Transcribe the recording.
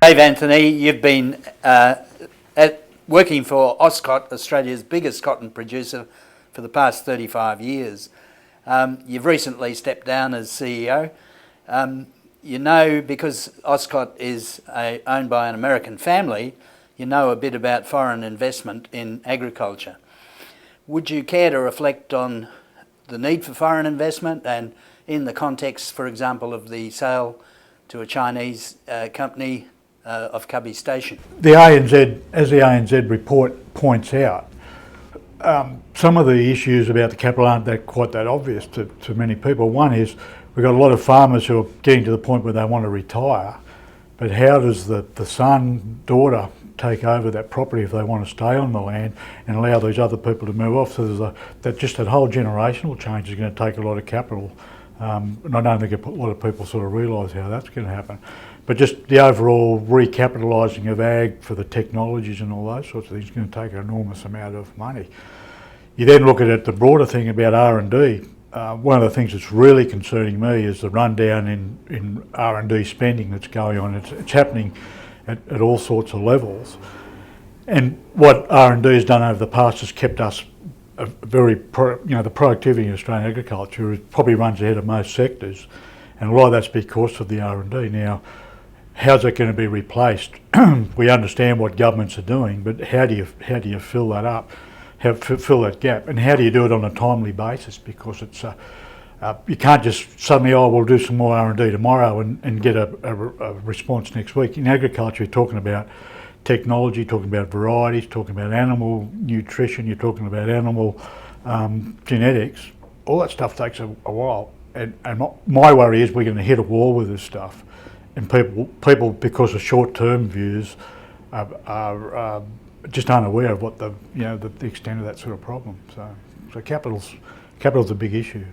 Dave Anthony, you've been working for Oscot, Australia's biggest cotton producer, for the past 35 years. You've recently stepped down as CEO. You know, because Oscot is owned by an American family, you know a bit about foreign investment in agriculture. Would you care to reflect on the need for foreign investment and in the context, for example, of the sale to a Chinese company of Cubby Station? The ANZ, as the ANZ report points out, some of the issues about the capital aren't quite that obvious to many people. One is we've got a lot of farmers who are getting to the point where they want to retire, but how does the son, daughter take over that property if they want to stay on the land and allow these other people to move off? So there's that whole generational change is going to take a lot of capital. And I don't think a lot of people sort of realise how that's going to happen. But just the overall recapitalising of ag for the technologies and all those sorts of things is going to take an enormous amount of money. You then look at it, the broader thing about R&D. One of the things that's really concerning me is the rundown in R&D spending that's going on. It's happening at all sorts of levels. And what R&D has done over the past has kept us the productivity in Australian agriculture probably runs ahead of most sectors, and a lot of that's because of the R&D. Now, how's that going to be replaced? We understand what governments are doing, but how do you fill that up, fill that gap, and how do you do it on a timely basis? Because it's you can't just suddenly, we'll do some more R&D tomorrow and get a response next week. In agriculture, you're talking about technology, talking about varieties, talking about animal nutrition, you're talking about animal genetics. All that stuff takes a while, and my worry is we're going to hit a wall with this stuff, and people because of short-term views are just unaware of what the extent of that sort of problem. So capital's a big issue.